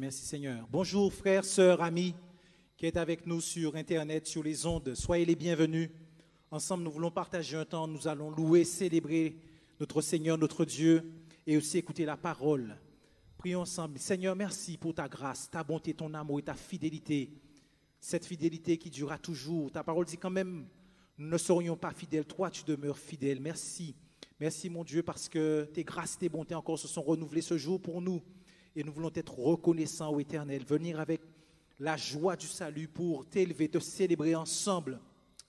Merci Seigneur. Bonjour frères, sœurs, amis qui êtes avec nous sur Internet, sur les ondes. Soyez les bienvenus. Ensemble, nous voulons partager un temps. Nous allons louer, célébrer notre Seigneur, notre Dieu et aussi écouter la parole. Prions ensemble. Seigneur, merci pour ta grâce, ta bonté, ton amour et ta fidélité. Cette fidélité qui durera toujours. Ta parole dit quand même, nous ne serions pas fidèles. Toi, tu demeures fidèle. Merci. Merci mon Dieu parce que tes grâces, tes bontés encore se sont renouvelées ce jour pour nous. Et nous voulons être reconnaissants au Éternel, venir avec la joie du salut pour t'élever, te célébrer ensemble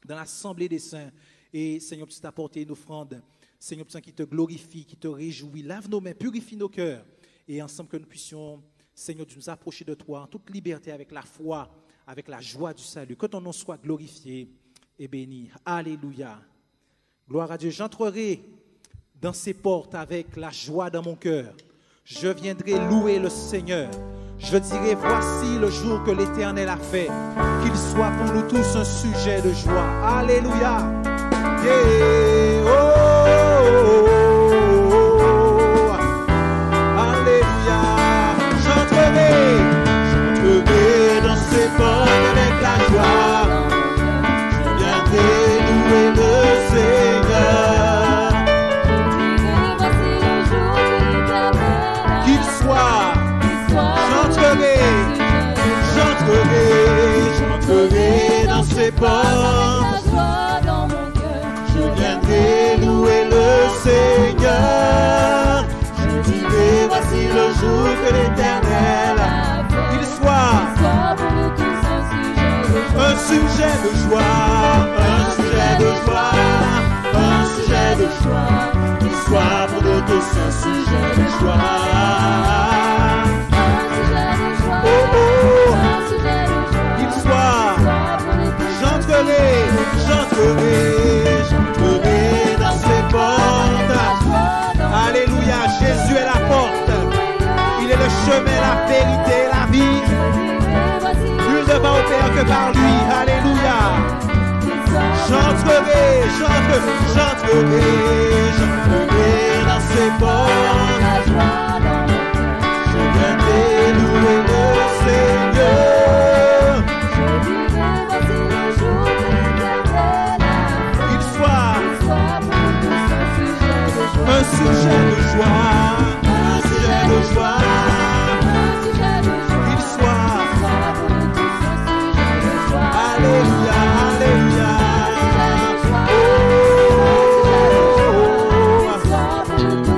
dans l'assemblée des saints. Et Seigneur, tu t'apporter une offrande, Seigneur, qui te glorifie, qui te réjouit. Lave nos mains, purifie nos cœurs. Et ensemble que nous puissions, Seigneur, nous approcher de toi en toute liberté avec la foi, avec la joie du salut. Que ton nom soit glorifié et béni. Alléluia. Gloire à Dieu. J'entrerai dans ces portes avec la joie dans mon cœur. Je viendrai louer le Seigneur. Je dirai, voici le jour que l'Éternel a fait. Qu'il soit pour nous tous un sujet de joie. Alléluia. Yeah. Alléluia. J'entrerai dans ces portes avec la joie. Je viendrai louer le Seigneur. J'entrerai dans ces portes, je viendrai louer le Seigneur. Je dirai, voici le jour que l'Éternel a fait. Qu'il soit pour nous tous un sujet de joie, un sujet de joie, un sujet de joie. Qu'il soit pour nous tous un sujet de joie. J'entrerai dans ces portes. Alléluia, Jésus est la porte. Il est le chemin, la vérité, la vie. Nul ne va au Père que par lui. Alléluia. J'entrerai dans ces portes. Je viendrai louer le Seigneur. Un sujet de joie, un sujet de joie, qu'il soit, alléluia, alléluia,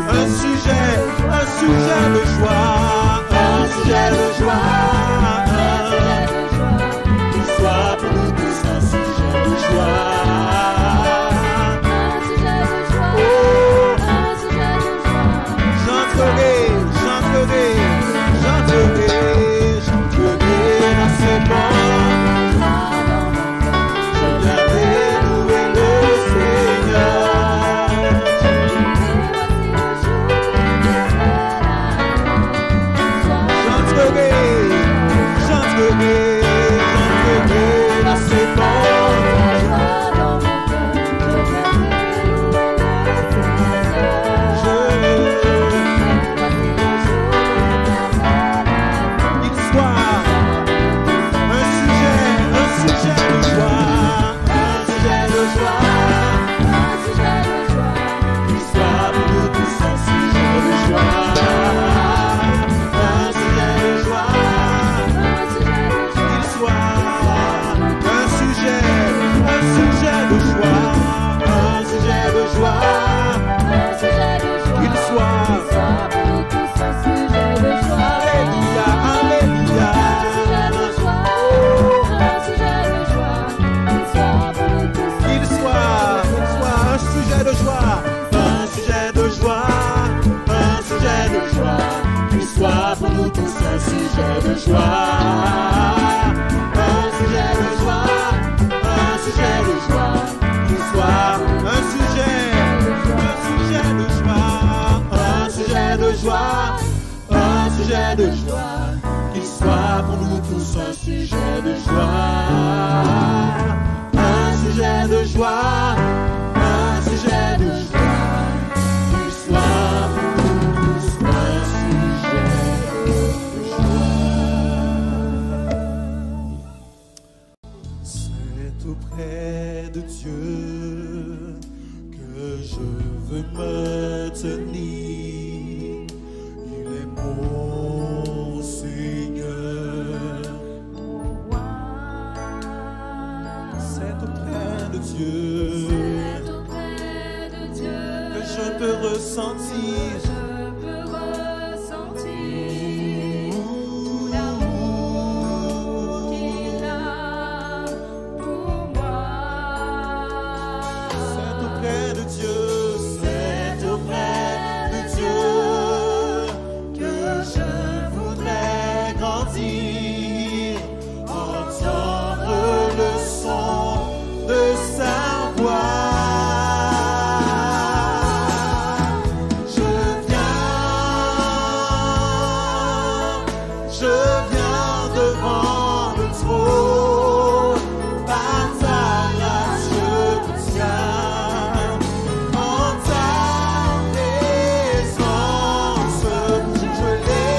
un sujet de joie, un sujet de joie, qu'il soit pour nous tous un sujet de joie. J'entrerai dans ces portes. Je viendrai louer le Seigneur. J'entrerai dans ces portes. Un sujet de joie, un sujet de joie, un sujet de joie, qu'il soit un sujet de joie, un sujet de joie, un sujet de joie, qu'il soit pour nous tous un sujet de joie, un sujet de joie, un sujet de joie, qu'il soit pour nous tous un sujet de joie. ressentir l'amour qu'il a pour moi. C'est auprès de Dieu, c'est auprès de Dieu que je voudrais grandir, entendre le son de sa voix. Je viens devant le trône, par ta grâce je te tiens, en ta présence je l'ai.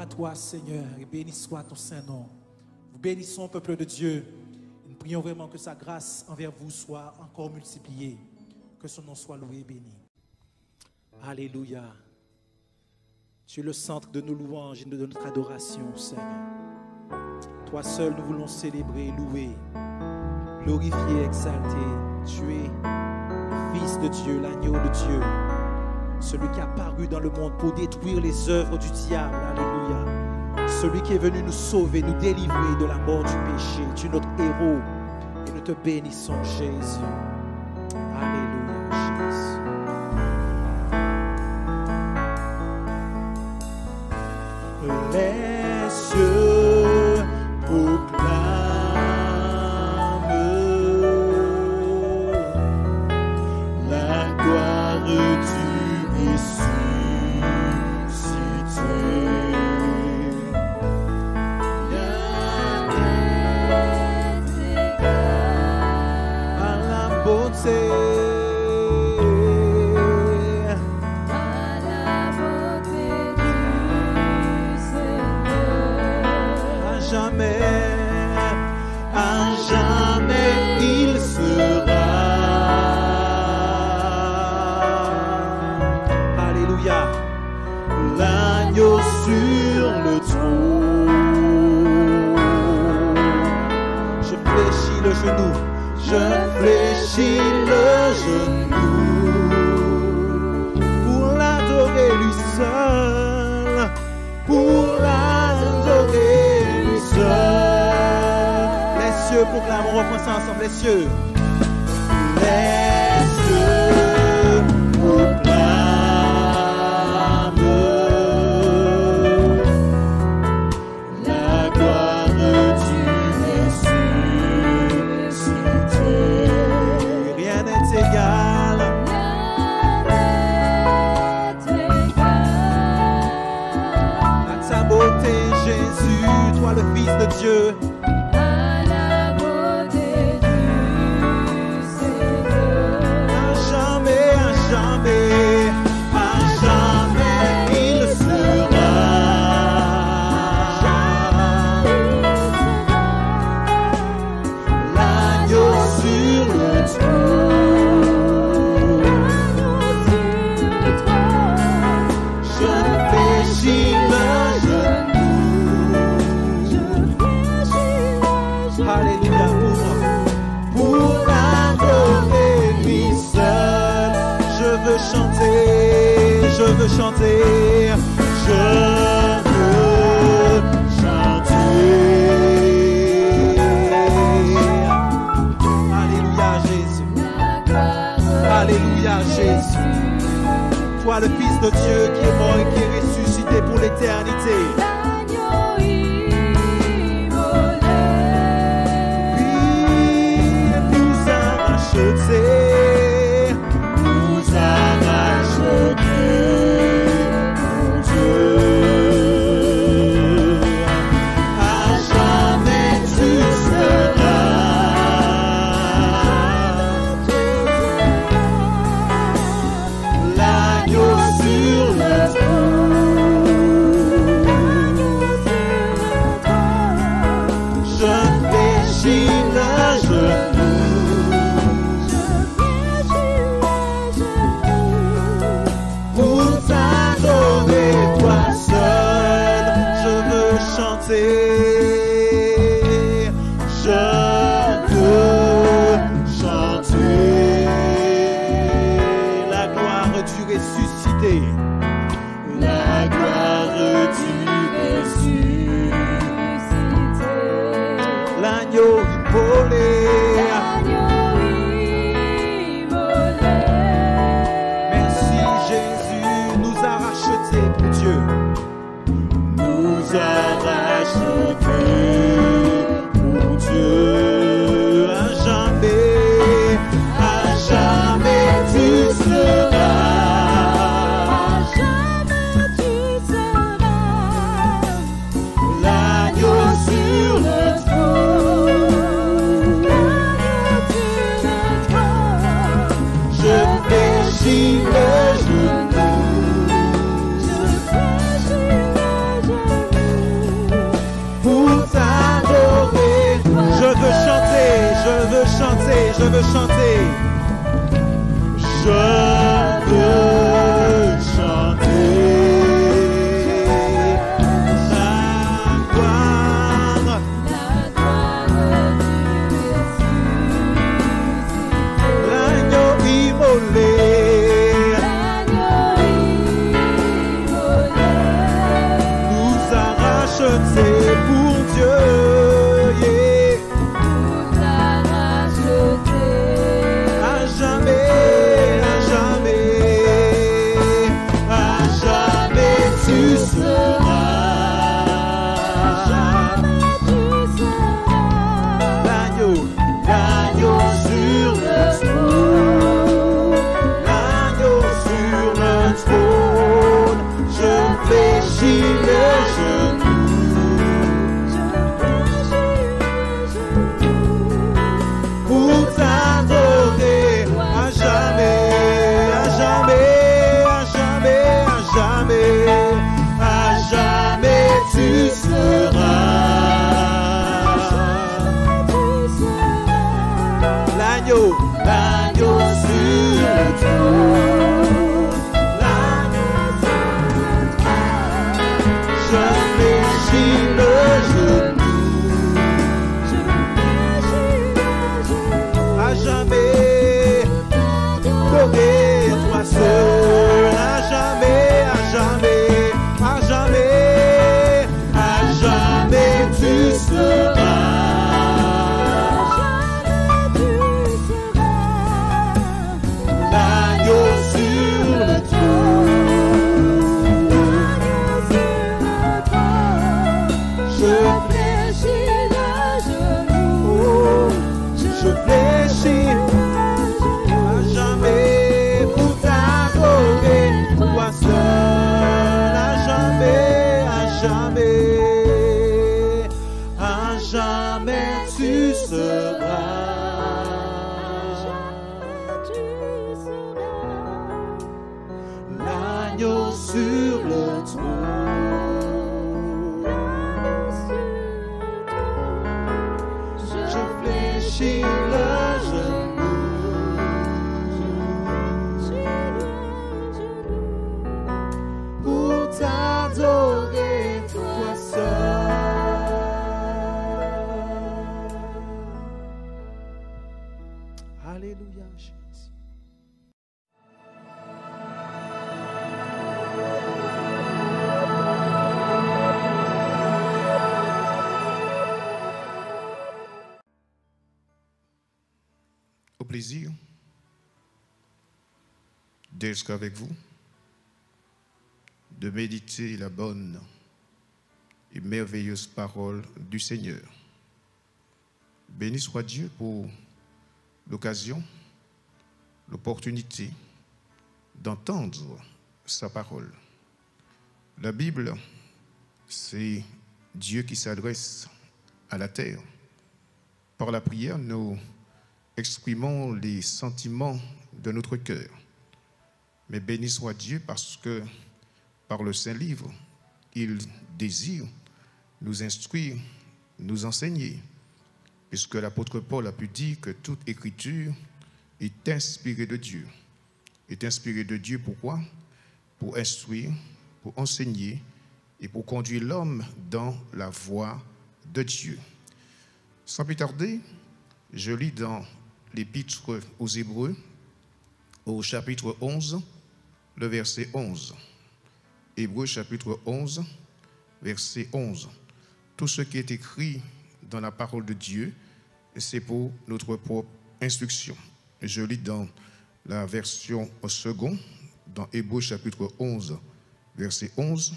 à toi, Seigneur, et béni soit ton Saint-Nom. Nous bénissons, peuple de Dieu. Nous prions vraiment que sa grâce envers vous soit encore multipliée. Que son nom soit loué et béni. Alléluia. Tu es le centre de nos louanges et de notre adoration, Seigneur. Toi seul, nous voulons célébrer, louer, glorifier, exalter. Tu es le Fils de Dieu, l'agneau de Dieu, celui qui a paru dans le monde pour détruire les œuvres du diable. Alléluia. Celui qui est venu nous sauver, nous délivrer de la mort du péché. Tu es notre héros et nous te bénissons, Jésus. Alléluia, Jésus. Les cieux proclament la gloire du ressuscité. À la beauté. À jamais il sera. Alléluia. L'agneau sur le trône. Je fléchis le genou, je fléchis le genou pour l'adorer lui seul, pour l'adorer lui seul. Les cieux proclament, on reprend ça ensemble, les cieux. Les cieux proclament la gloire du ressuscité. Rien n'est égal. À ta beauté, Jésus, toi le Fils de Dieu. Je veux chanter, je veux chanter. Alléluia Jésus. Alléluia Jésus. Toi le Fils de Dieu qui est mort et qui est ressuscité pour l'éternité. Puis nous a rachetés. je veux chanter. Je veux chanter. Alléluia, Jésus. Au plaisir d'être avec vous, de méditer la bonne et merveilleuse parole du Seigneur. Béni soit Dieu pour l'occasion, l'opportunité d'entendre sa parole. La Bible, c'est Dieu qui s'adresse à la terre. Par la prière, nous exprimons les sentiments de notre cœur. Mais béni soit Dieu parce que par le Saint-Livre, il désire nous instruire, nous enseigner, puisque l'apôtre Paul a pu dire que toute écriture est inspirée de Dieu. Est inspirée de Dieu pourquoi? Pour instruire, pour enseigner et pour conduire l'homme dans la voie de Dieu. Sans plus tarder, je lis dans l'Épître aux Hébreux, au chapitre 11, le verset 11. Hébreux chapitre 11, verset 11. Tout ce qui est écrit dans la parole de Dieu, c'est pour notre propre instruction. Je lis dans la version seconde, dans Hébreux chapitre 11, verset 11,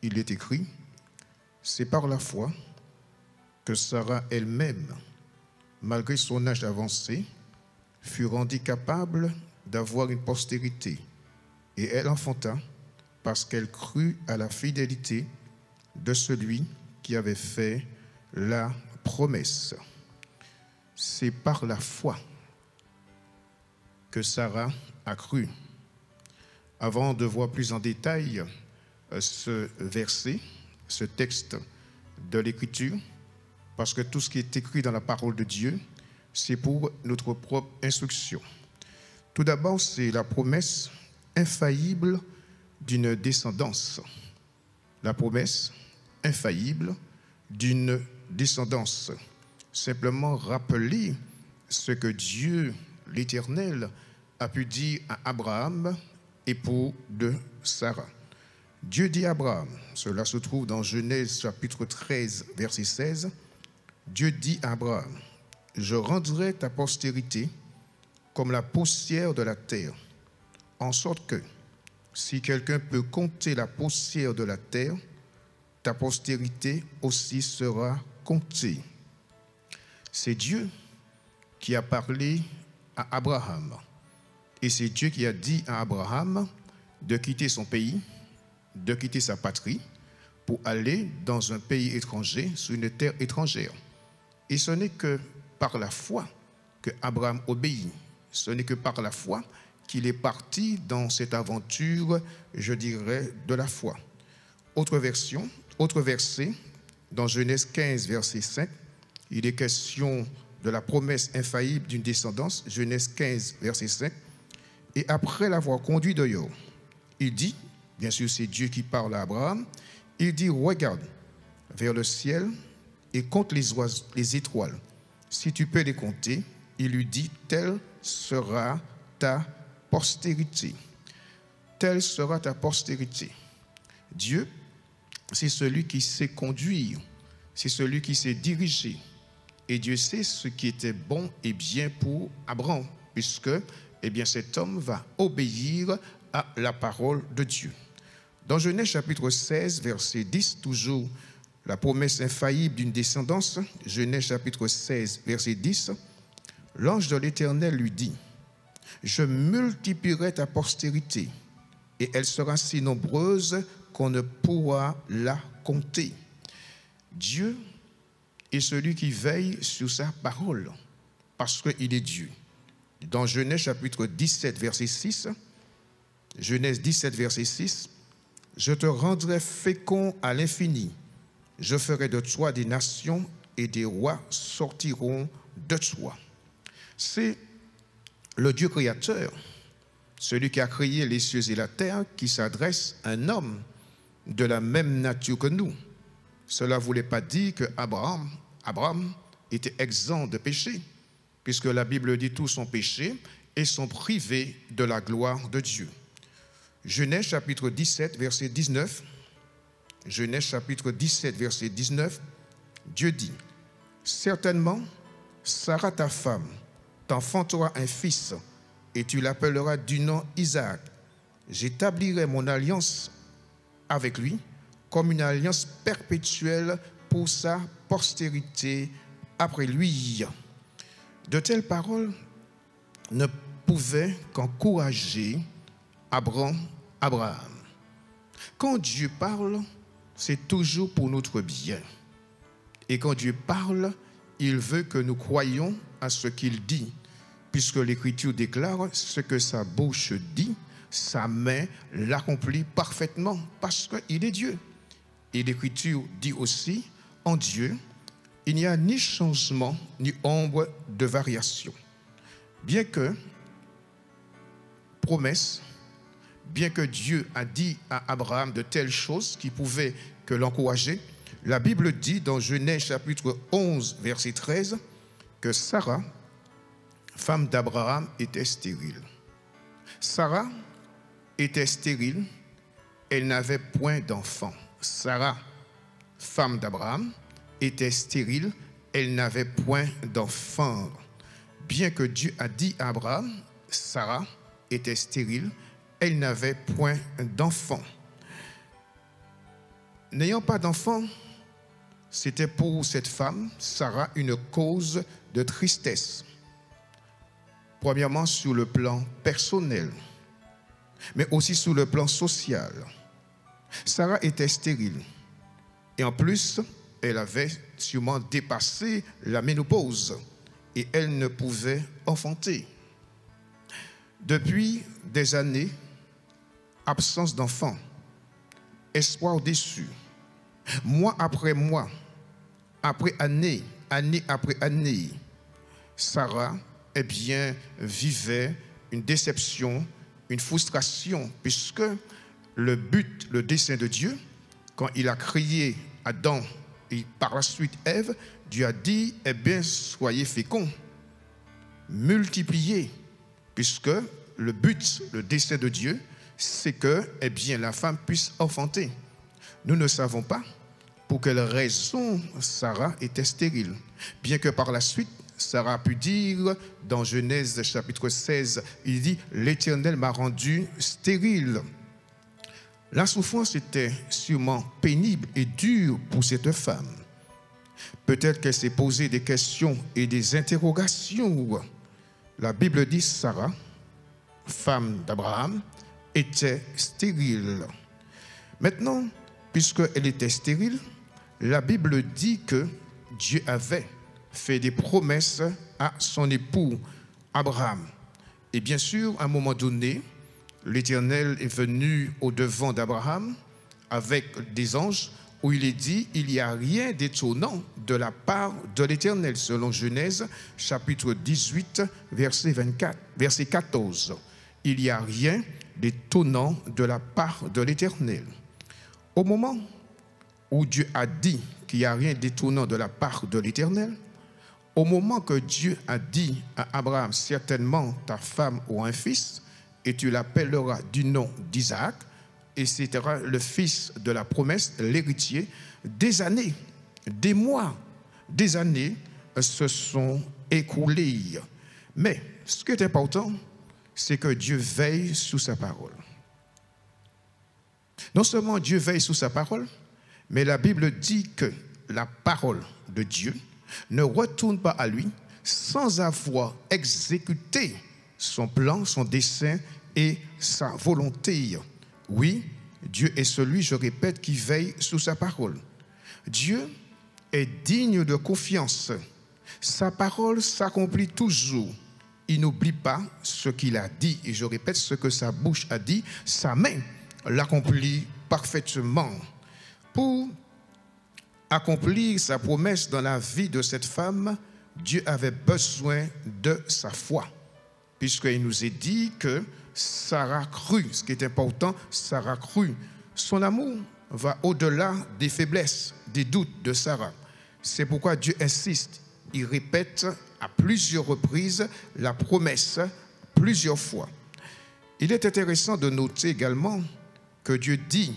il est écrit « C'est par la foi que Sarah elle-même, malgré son âge avancé, fut rendue capable d'avoir une postérité, et elle enfanta parce qu'elle crut à la fidélité de celui qui avait fait la promesse. » C'est par la foi que Sarah a cru. Avant de voir plus en détail ce verset, ce texte de l'Écriture, parce que tout ce qui est écrit dans la parole de Dieu c'est pour notre propre instruction. Tout d'abord, c'est la promesse infaillible d'une descendance. La promesse infaillible d'une descendance. Simplement rappeler ce que Dieu, l'Éternel, a pu dire à Abraham, époux de Sarah. Dieu dit à Abraham, cela se trouve dans Genèse chapitre 13, verset 16, Dieu dit à Abraham, « Je rendrai ta postérité comme la poussière de la terre, en sorte que, si quelqu'un peut compter la poussière de la terre, ta postérité aussi sera comptée. » C'est Dieu qui a parlé à Abraham. Et c'est Dieu qui a dit à Abraham de quitter son pays, de quitter sa patrie, pour aller dans un pays étranger, sur une terre étrangère. Et ce n'est que par la foi que Abraham obéit. Ce n'est que par la foi qu'il est parti dans cette aventure, je dirais, de la foi. Autre verset, dans Genèse 15, verset 5, il est question de la promesse infaillible d'une descendance, Genèse 15, verset 5. Et après l'avoir conduit dehors, il dit, bien sûr c'est Dieu qui parle à Abraham, il dit, regarde vers le ciel et compte les étoiles. Si tu peux les compter, il lui dit, telle sera ta postérité. Telle sera ta postérité. Dieu, c'est celui qui sait conduire, c'est celui qui sait diriger. Et Dieu sait ce qui était bon et bien pour Abraham, puisque cet homme va obéir à la parole de Dieu. Dans Genèse chapitre 16, verset 10, toujours la promesse infaillible d'une descendance, Genèse chapitre 16, verset 10, l'ange de l'Éternel lui dit, « Je multiplierai ta postérité, et elle sera si nombreuse qu'on ne pourra la compter. » Dieu est celui qui veille sur sa parole, parce qu'il est Dieu. Dans Genèse chapitre 17, verset 6, Genèse 17, verset 6, « Je te rendrai fécond à l'infini, je ferai de toi des nations et des rois sortiront de toi. » C'est le Dieu créateur, celui qui a créé les cieux et la terre, qui s'adresse à un homme de la même nature que nous. Cela ne voulait pas dire que Abraham était exempt de péché, puisque la Bible dit tous sont péchés et sont privés de la gloire de Dieu. Genèse chapitre 17, verset 19. Genèse chapitre 17, verset 19. Dieu dit, « Certainement, Sarah ta femme t'enfantera un fils, et tu l'appelleras du nom Isaac. J'établirai mon alliance avec lui comme une alliance perpétuelle pour sa postérité après lui. » De telles paroles ne pouvaient qu'encourager Abraham. Quand Dieu parle, c'est toujours pour notre bien. Et quand Dieu parle, il veut que nous croyions à ce qu'il dit, puisque l'Écriture déclare ce que sa bouche dit, sa main l'accomplit parfaitement, parce qu'il est Dieu. Et l'Écriture dit aussi, en Dieu, il n'y a ni changement, ni ombre de variation. Bien que promesse, bien que Dieu a dit à Abraham de telles choses qui pouvaient que l'encourager, la Bible dit dans Genèse chapitre 11, verset 13, que Sarah, femme d'Abraham, était stérile. Sarah était stérile, elle n'avait point d'enfant. Sarah, femme d'Abraham, était stérile, elle n'avait point d'enfant. Bien que Dieu a dit à Abraham, Sarah était stérile, elle n'avait point d'enfant. N'ayant pas d'enfant, c'était pour cette femme, Sarah, une cause de tristesse. Premièrement, sur le plan personnel, mais aussi sur le plan social. Sarah était stérile. Et en plus, elle avait sûrement dépassé la ménopause et elle ne pouvait enfanter. Depuis des années, absence d'enfant, espoir déçu, mois après mois, après année, année après année, Sarah, eh bien, vivait une déception, une frustration, puisque le but, le dessein de Dieu, quand il a créé Adam et par la suite Ève, Dieu a dit, eh bien, soyez féconds, multipliez, puisque le but, le dessein de Dieu, c'est que, eh bien, la femme puisse enfanter. Nous ne savons pas pour quelle raison Sarah était stérile, bien que par la suite, Sarah a pu dire, dans Genèse chapitre 16, il dit, l'Éternel m'a rendu stérile. La souffrance était sûrement pénible et dure pour cette femme. Peut-être qu'elle s'est posé des questions et des interrogations. La Bible dit, Sarah, femme d'Abraham, était stérile. Maintenant, puisqu'elle était stérile, la Bible dit que Dieu avait fait des promesses à son époux Abraham. Et bien sûr, à un moment donné, l'Éternel est venu au-devant d'Abraham avec des anges où il est dit, il n'y a rien d'étonnant de la part de l'Éternel, selon Genèse chapitre 18, verset 14. Il n'y a rien d'étonnant de la part de l'Éternel. Au moment où Dieu a dit qu'il n'y a rien d'étonnant de la part de l'Éternel, au moment que Dieu a dit à Abraham, certainement ta femme aura un fils, et tu l'appelleras du nom d'Isaac, et c'était le fils de la promesse, l'héritier, des années, des mois, des années se sont écoulées. Mais ce qui est important, c'est que Dieu veille sur sa parole. Non seulement Dieu veille sur sa parole, mais la Bible dit que la parole de Dieu ne retourne pas à lui sans avoir exécuté son plan, son dessein et sa volonté. Oui, Dieu est celui, je répète, qui veille sur sa parole. Dieu est digne de confiance. Sa parole s'accomplit toujours. Il n'oublie pas ce qu'il a dit. Et je répète, ce que sa bouche a dit, sa main l'accomplit parfaitement. Pour accomplir sa promesse dans la vie de cette femme, Dieu avait besoin de sa foi. Puisqu'il nous est dit que Sarah crut, ce qui est important, Sarah crut. Son amour va au-delà des faiblesses, des doutes de Sarah. C'est pourquoi Dieu insiste. Il répète à plusieurs reprises la promesse, plusieurs fois. Il est intéressant de noter également que Dieu dit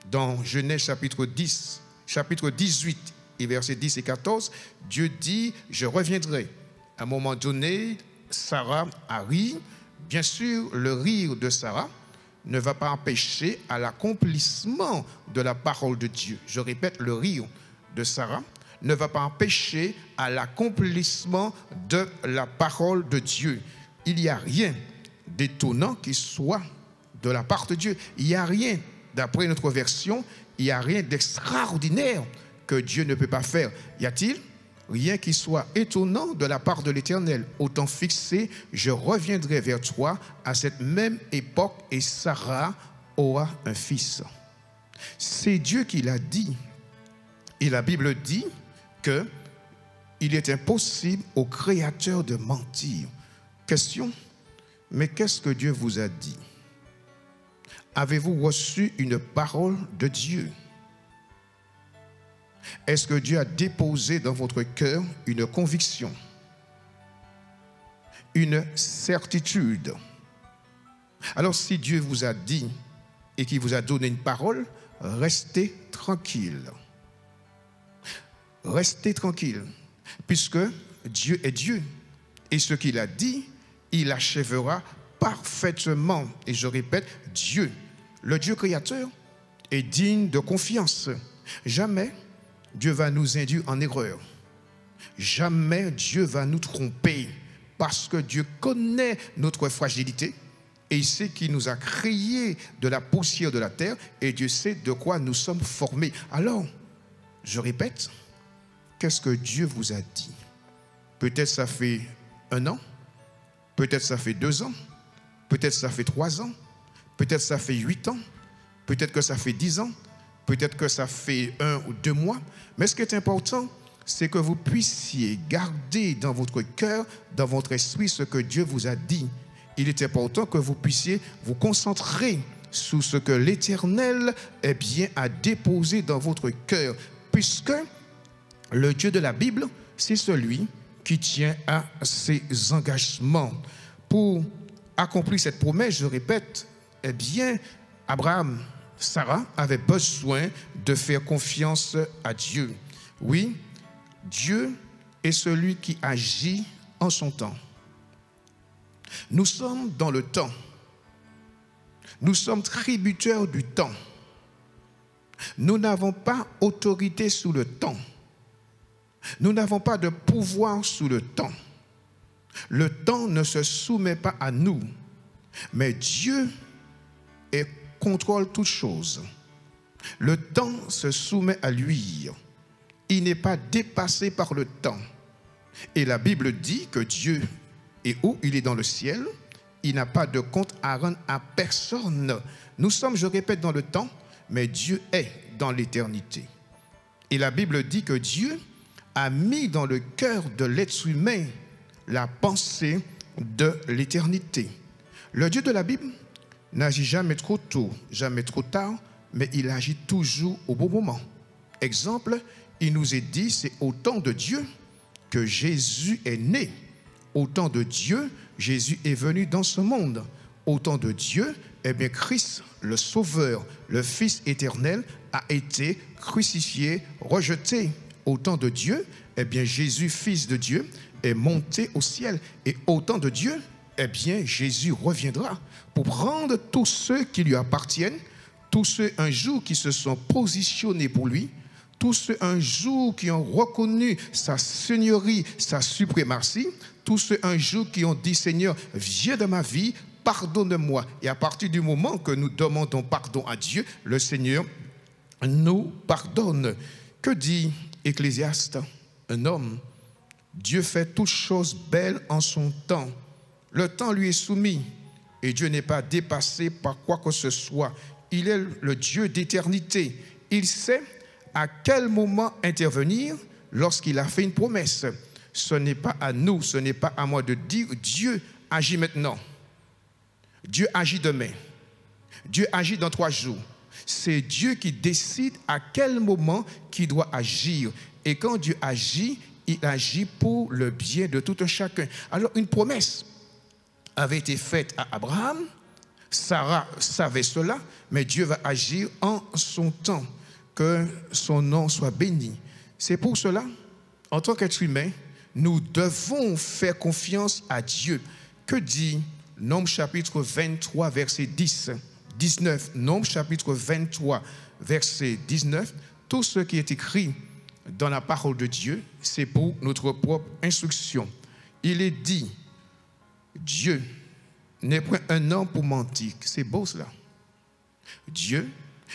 dans Genèse chapitre 10, chapitre 18 et versets 10 et 14, Dieu dit, je reviendrai. À un moment donné, Sarah a ri. Bien sûr, le rire de Sarah ne va pas empêcher à l'accomplissement de la parole de Dieu. Je répète, le rire de Sarah ne va pas empêcher à l'accomplissement de la parole de Dieu. Il n'y a rien d'étonnant qui soit de la part de Dieu. Il n'y a rien, d'après notre version, il n'y a rien d'extraordinaire que Dieu ne peut pas faire. Y a-t-il rien qui soit étonnant de la part de l'Éternel? Au temps fixé, je reviendrai vers toi à cette même époque et Sarah aura un fils. C'est Dieu qui l'a dit. Et la Bible dit qu'il est impossible au Créateur de mentir. Question, mais qu'est-ce que Dieu vous a dit? Avez-vous reçu une parole de Dieu? Est-ce que Dieu a déposé dans votre cœur une conviction, une certitude? Alors si Dieu vous a dit et qu'il vous a donné une parole, restez tranquille. Restez tranquille, puisque Dieu est Dieu. Et ce qu'il a dit, il achèvera parfaitement. Et je répète, Dieu, le Dieu créateur, est digne de confiance. Jamais Dieu va nous induire en erreur. Jamais Dieu va nous tromper, parce que Dieu connaît notre fragilité et il sait qu'il nous a créés de la poussière de la terre et Dieu sait de quoi nous sommes formés. Alors, je répète, qu'est-ce que Dieu vous a dit? Peut-être ça fait 1 an, peut-être ça fait 2 ans, peut-être ça fait 3 ans, peut-être ça fait 8 ans, peut-être que ça fait 10 ans, peut-être que ça fait 1 ou 2 mois. Mais ce qui est important, c'est que vous puissiez garder dans votre cœur, dans votre esprit, ce que Dieu vous a dit. Il est important que vous puissiez vous concentrer sur ce que l'Éternel a déposé dans votre cœur, puisque le Dieu de la Bible, c'est celui qui tient à ses engagements. Pour accomplir cette promesse, je répète, Abraham, Sarah avaient besoin de faire confiance à Dieu. Oui, Dieu est celui qui agit en son temps. Nous sommes dans le temps. Nous sommes tributaires du temps. Nous n'avons pas autorité sous le temps. Nous n'avons pas de pouvoir sous le temps. Le temps ne se soumet pas à nous, mais Dieu contrôle toutes choses. Le temps se soumet à lui. Il n'est pas dépassé par le temps. Et la Bible dit que Dieu est où? Il est dans le ciel. Il n'a pas de compte à rendre à personne. Nous sommes, je répète, dans le temps, mais Dieu est dans l'éternité. Et la Bible dit que Dieu a mis dans le cœur de l'être humain la pensée de l'éternité. Le Dieu de la Bible n'agit jamais trop tôt, jamais trop tard, mais il agit toujours au bon moment. Exemple, il nous est dit, c'est au temps de Dieu que Jésus est né. Au temps de Dieu, Jésus est venu dans ce monde. Au temps de Dieu, Christ, le Sauveur, le Fils éternel, a été crucifié, rejeté. Au temps de Dieu, Jésus, Fils de Dieu, est monté au ciel. Et au temps de Dieu, Jésus reviendra pour prendre tous ceux qui lui appartiennent, tous ceux un jour qui se sont positionnés pour lui, tous ceux un jour qui ont reconnu sa seigneurie, sa suprématie, tous ceux un jour qui ont dit, Seigneur, viens dans ma vie, pardonne-moi. Et à partir du moment que nous demandons pardon à Dieu, le Seigneur nous pardonne. Que dit Ecclésiaste? Un homme, Dieu fait toutes choses belles en son temps. Le temps lui est soumis et Dieu n'est pas dépassé par quoi que ce soit. Il est le Dieu d'éternité. Il sait à quel moment intervenir lorsqu'il a fait une promesse. Ce n'est pas à nous, ce n'est pas à moi de dire Dieu agit maintenant. Dieu agit demain. Dieu agit dans 3 jours. C'est Dieu qui décide à quel moment il doit agir. Et quand Dieu agit, il agit pour le bien de tout un chacun. Alors une promesse avait été faite à Abraham. Sarah savait cela, mais Dieu va agir en son temps. Que son nom soit béni. C'est pour cela, en tant qu'être humain, nous devons faire confiance à Dieu. Que dit Nombre chapitre 23, verset 10, 19. Nombre chapitre 23, verset 19. Tout ce qui est écrit dans la parole de Dieu, c'est pour notre propre instruction. Il est dit, Dieu n'est point un homme pour mentir. C'est beau cela. Dieu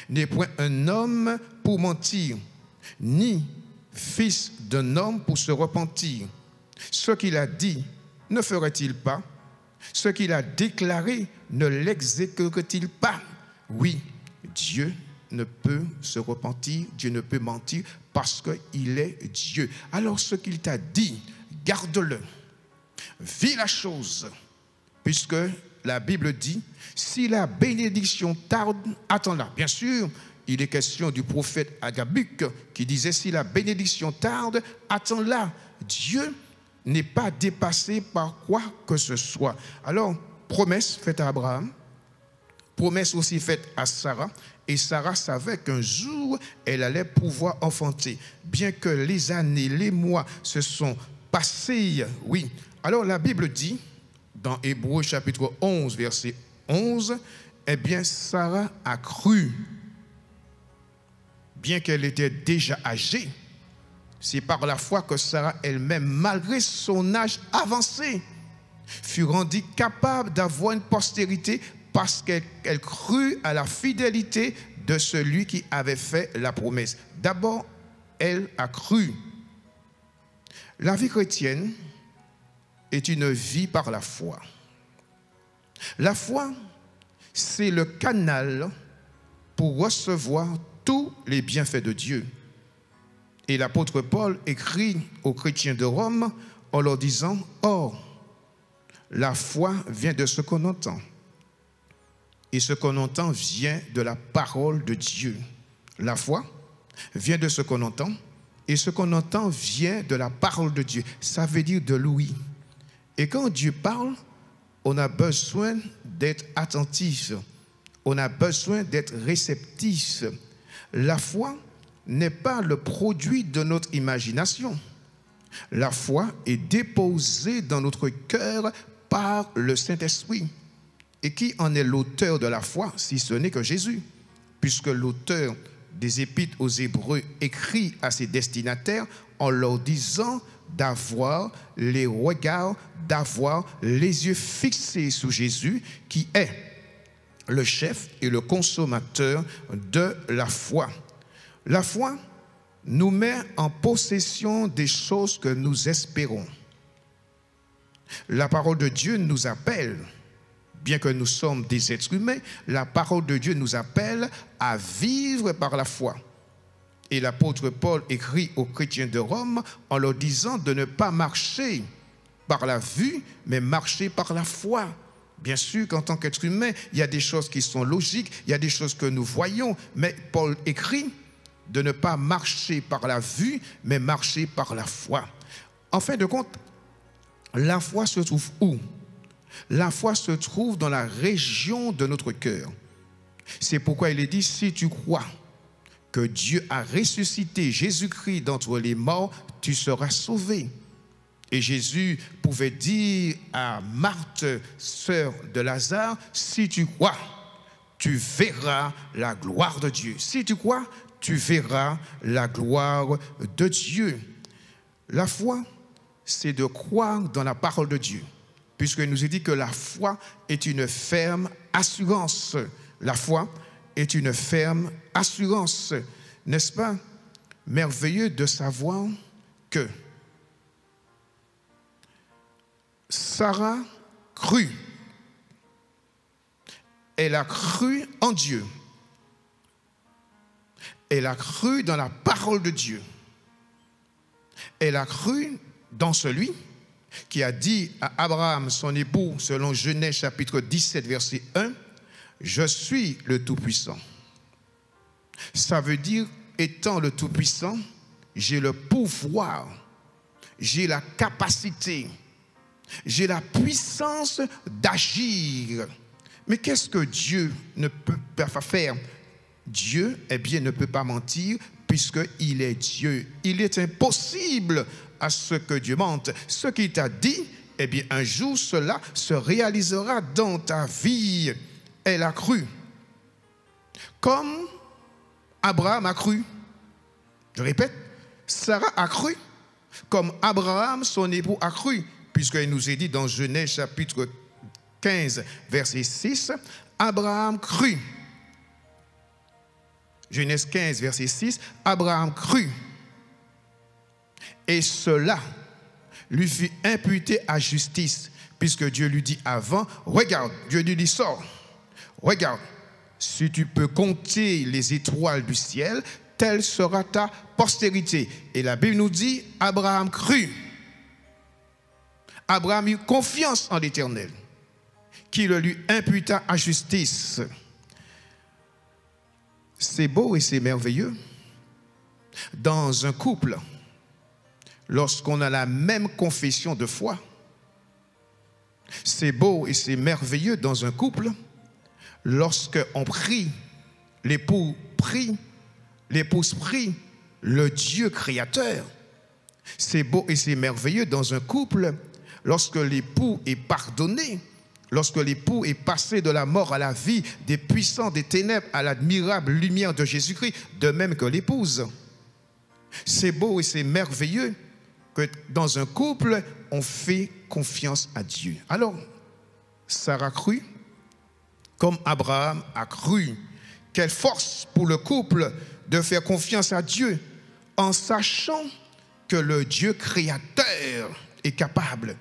n'est point un homme pour mentir, ni fils d'un homme pour se repentir. Ce qu'il a dit, ne ferait-il pas? Ce qu'il a déclaré, ne l'exécuterait-il pas? Oui, Dieu ne peut se repentir, Dieu ne peut mentir parce qu'il est Dieu. Alors ce qu'il t'a dit, garde-le, vis la chose, puisque la Bible dit, si la bénédiction tarde, attends-la. Bien sûr, il est question du prophète Agabuc qui disait, si la bénédiction tarde, attends-la. Dieu n'est pas dépassé par quoi que ce soit. Alors, promesse faite à Abraham, promesse aussi faite à Sarah, et Sarah savait qu'un jour, elle allait pouvoir enfanter. Bien que les années, les mois se sont passés, oui. Alors, la Bible dit, dans Hébreux chapitre 11, verset 11, Sarah a cru, bien qu'elle était déjà âgée. C'est par la foi que Sarah elle-même, malgré son âge avancé, fut rendue capable d'avoir une postérité parce qu'elle crut à la fidélité de celui qui avait fait la promesse. D'abord, elle a cru. La vie chrétienne est une vie par la foi. La foi, c'est le canal pour recevoir tous les bienfaits de Dieu. Et l'apôtre Paul écrit aux chrétiens de Rome en leur disant « Or, la foi vient de ce qu'on entend. Et ce qu'on entend vient de la parole de Dieu. » La foi vient de ce qu'on entend. Et ce qu'on entend vient de la parole de Dieu. Ça veut dire de l'ouïe. Et quand Dieu parle, on a besoin d'être attentif. On a besoin d'être réceptif. La foi n'est pas le produit de notre imagination. La foi est déposée dans notre cœur par le Saint-Esprit. Et qui en est l'auteur de la foi, si ce n'est que Jésus? Puisque l'auteur des Épîtres aux Hébreux écrit à ses destinataires en leur disant d'avoir les regards, d'avoir les yeux fixés sur Jésus, qui est le chef et le consommateur de la foi. La foi nous met en possession des choses que nous espérons. La parole de Dieu nous appelle, bien que nous sommes des êtres humains, la parole de Dieu nous appelle à vivre par la foi. Et l'apôtre Paul écrit aux chrétiens de Rome en leur disant de ne pas marcher par la vue, mais marcher par la foi. Bien sûr qu'en tant qu'être humain, il y a des choses qui sont logiques, il y a des choses que nous voyons, mais Paul écrit de ne pas marcher par la vue, mais marcher par la foi. En fin de compte, la foi se trouve où? La foi se trouve dans la région de notre cœur. C'est pourquoi il est dit, si tu crois que Dieu a ressuscité Jésus-Christ d'entre les morts, tu seras sauvé. Et Jésus pouvait dire à Marthe, sœur de Lazare, si tu crois, tu verras la gloire de Dieu. Si tu crois, tu verras la gloire de Dieu. La foi, c'est de croire dans la parole de Dieu, puisqu'il nous est dit que la foi est une ferme assurance. La foi est une ferme assurance. N'est-ce pas merveilleux de savoir que Sarah crut. Elle a cru en Dieu. Elle a cru dans la parole de Dieu. Elle a cru dans celui qui a dit à Abraham, son époux, selon Genèse chapitre 17, verset 1, « Je suis le Tout-Puissant ». Ça veut dire, étant le Tout-Puissant, j'ai le pouvoir, j'ai la capacité, j'ai la puissance d'agir. Mais qu'est-ce que Dieu ne peut pas faire? Dieu, eh bien, ne peut pas mentir puisqu'il est Dieu. Il est impossible à ce que Dieu mente. Ce qu'il t'a dit, eh bien, un jour, cela se réalisera dans ta vie. Elle a cru. Comme Abraham a cru. Je répète, Sarah a cru. Comme Abraham, son époux, a cru. Puisqu'il nous est dit dans Genèse chapitre 15, verset 6, Abraham crut. Genèse 15, verset 6, Abraham crut. Et cela lui fut imputé à justice, puisque Dieu lui dit avant, regarde, Dieu lui dit, sors, regarde, si tu peux compter les étoiles du ciel, telle sera ta postérité. Et la Bible nous dit, Abraham crut. Abraham eut confiance en l'Éternel, qui le lui imputa à justice. C'est beau et c'est merveilleux. Dans un couple, lorsqu'on a la même confession de foi, c'est beau et c'est merveilleux dans un couple, lorsqu'on prie, l'époux prie, l'épouse prie, le Dieu créateur. C'est beau et c'est merveilleux dans un couple, lorsque l'époux est pardonné, lorsque l'époux est passé de la mort à la vie, des puissants des ténèbres à l'admirable lumière de Jésus-Christ, de même que l'épouse. C'est beau et c'est merveilleux que dans un couple, on fait confiance à Dieu. Alors, Sarah crut, comme Abraham a cru. Quelle force pour le couple de faire confiance à Dieu en sachant que le Dieu créateur est capable.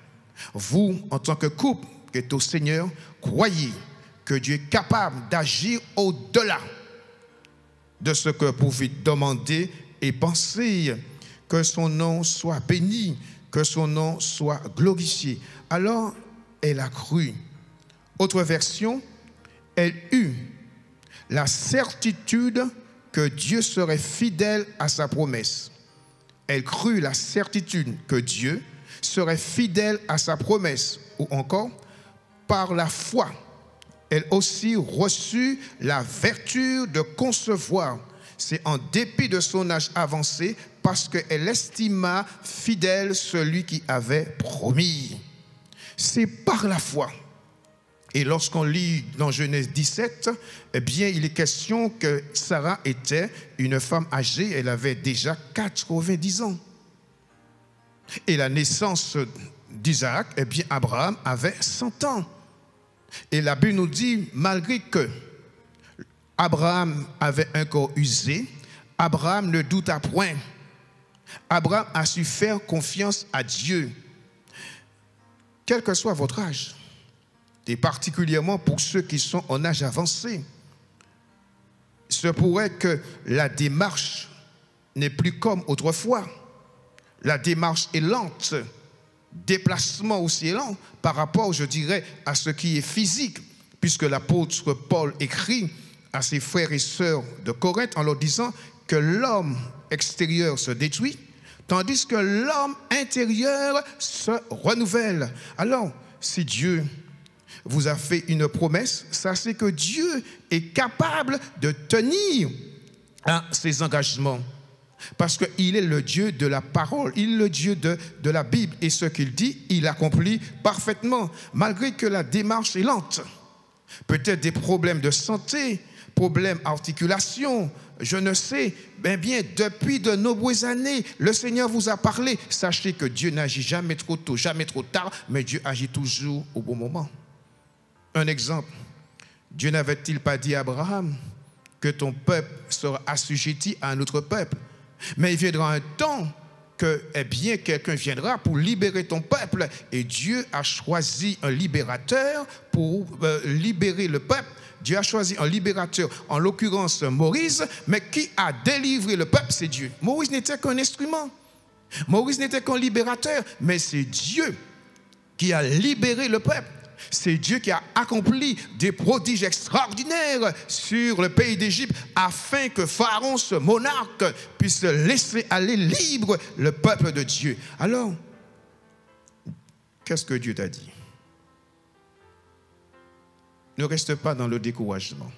Vous, en tant que couple qui est au Seigneur, croyez que Dieu est capable d'agir au-delà de ce que vous pouvez demander et penser. que son nom soit béni, que son nom soit glorifié. Alors, elle a cru. Autre version, elle eut la certitude que Dieu serait fidèle à sa promesse. Elle crut la certitude que Dieu serait fidèle à sa promesse. Ou encore, par la foi, elle aussi reçut la vertu de concevoir. C'est en dépit de son âge avancé, parce qu'elle estima fidèle celui qui avait promis. C'est par la foi. Et lorsqu'on lit dans Genèse 17, eh bien, il est question que Sarah était une femme âgée, elle avait déjà 90 ans. Et la naissance d'Isaac, eh bien, Abraham avait 100 ans. Et la Bible nous dit, malgré que Abraham avait un corps usé, Abraham ne douta point. Abraham a su faire confiance à Dieu, quel que soit votre âge, et particulièrement pour ceux qui sont en âge avancé. Il se pourrait que la démarche n'est plus comme autrefois. La démarche est lente, déplacement aussi est lent par rapport, je dirais, à ce qui est physique, puisque l'apôtre Paul écrit à ses frères et sœurs de Corinthe en leur disant que l'homme extérieur se détruit, tandis que l'homme intérieur se renouvelle. Alors, si Dieu vous a fait une promesse, sachez que Dieu est capable de tenir à ses engagements. Parce qu'il est le Dieu de la parole, il est le Dieu de la Bible. Et ce qu'il dit, il accomplit parfaitement, malgré que la démarche est lente. Peut-être des problèmes de santé, problèmes articulation, je ne sais. Bien, depuis de nombreuses années, le Seigneur vous a parlé. Sachez que Dieu n'agit jamais trop tôt, jamais trop tard, mais Dieu agit toujours au bon moment. Un exemple, Dieu n'avait-il pas dit à Abraham que ton peuple sera assujetti à un autre peuple? Mais il viendra un temps que, eh bien, quelqu'un viendra pour libérer ton peuple. Et Dieu a choisi un libérateur pour libérer le peuple. Dieu a choisi un libérateur, en l'occurrence Moïse, mais qui a délivré le peuple, c'est Dieu. Moïse n'était qu'un instrument. Moïse n'était qu'un libérateur, mais c'est Dieu qui a libéré le peuple. C'est Dieu qui a accompli des prodiges extraordinaires sur le pays d'Égypte afin que Pharaon, ce monarque, puisse laisser aller libre le peuple de Dieu. Alors, qu'est-ce que Dieu t'a dit? Ne reste pas dans le découragement.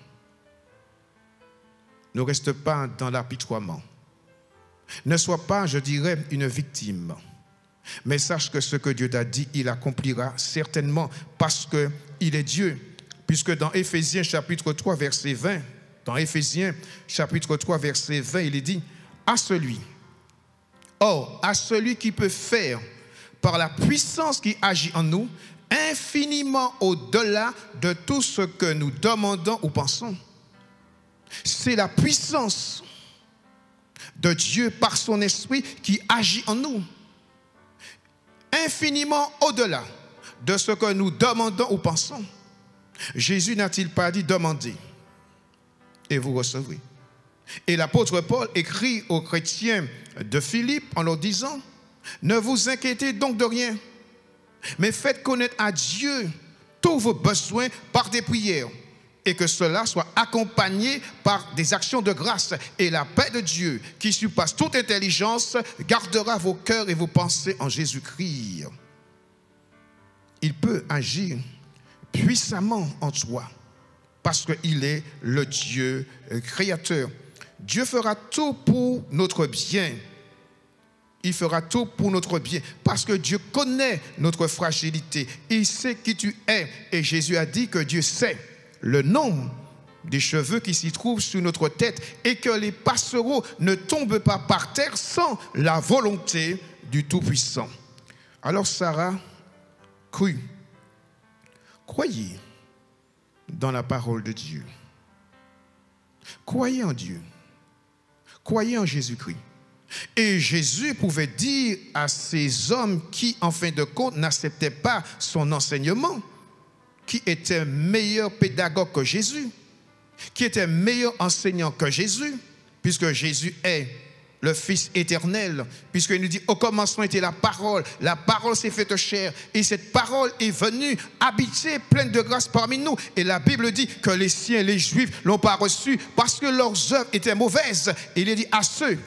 Ne reste pas dans l'apitoiement. Ne sois pas, je dirais, une victime. Mais sache que ce que Dieu t'a dit, il accomplira certainement parce qu'il est Dieu. Puisque dans Éphésiens chapitre 3, verset 20, dans Éphésiens chapitre 3, verset 20, il est dit, à celui qui peut faire par la puissance qui agit en nous, infiniment au-delà de tout ce que nous demandons ou pensons. C'est la puissance de Dieu par son esprit qui agit en nous. Infiniment au-delà de ce que nous demandons ou pensons. Jésus n'a-t-il pas dit demandez et vous recevrez? Et l'apôtre Paul écrit aux chrétiens de Philippe en leur disant ne vous inquiétez donc de rien, mais faites connaître à Dieu tous vos besoins par des prières et que cela soit accompagné par des actions de grâce. Et la paix de Dieu, qui surpasse toute intelligence, gardera vos cœurs et vos pensées en Jésus-Christ. Il peut agir puissamment en toi parce qu'il est le Dieu créateur. Dieu fera tout pour notre bien. Il fera tout pour notre bien parce que Dieu connaît notre fragilité. Il sait qui tu es. Et Jésus a dit que Dieu sait le nombre des cheveux qui s'y trouvent sur notre tête et que les passereaux ne tombent pas par terre sans la volonté du Tout-Puissant. Alors Sarah crut. Croyez dans la parole de Dieu. Croyez en Dieu. Croyez en Jésus-Christ. Et Jésus pouvait dire à ces hommes qui, en fin de compte, n'acceptaient pas son enseignement, qui était meilleur pédagogue que Jésus, qui était meilleur enseignant que Jésus, puisque Jésus est le Fils éternel, puisqu'il nous dit, au commencement était la parole s'est faite chair, et cette parole est venue habiter pleine de grâce parmi nous. Et la Bible dit que les siens, les Juifs, l'ont pas reçu parce que leurs œuvres étaient mauvaises. Et il est dit à ceux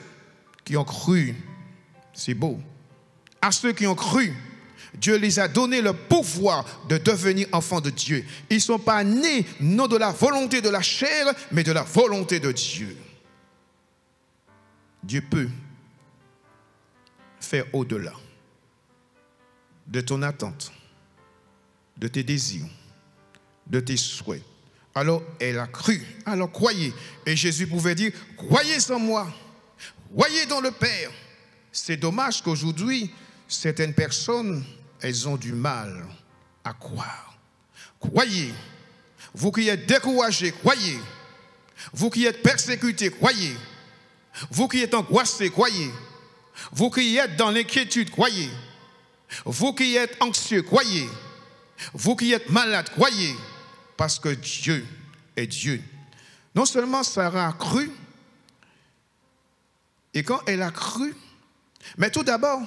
qui ont cru, c'est beau, à ceux qui ont cru, Dieu les a donné le pouvoir de devenir enfants de Dieu. Ils ne sont pas nés non de la volonté de la chair, mais de la volonté de Dieu. Dieu peut faire au-delà de ton attente, de tes désirs, de tes souhaits. Alors elle a cru, alors croyez. Et Jésus pouvait dire, croyez en moi, croyez dans le Père. C'est dommage qu'aujourd'hui, certaines personnes, elles ont du mal à croire. Croyez. Vous qui êtes découragés, croyez. Vous qui êtes persécutés, croyez. Vous qui êtes angoissés, croyez. Vous qui êtes dans l'inquiétude, croyez. Vous qui êtes anxieux, croyez. Vous qui êtes malades, croyez. Parce que Dieu est Dieu. Non seulement Sarah a cru, et quand elle a cru, mais tout d'abord,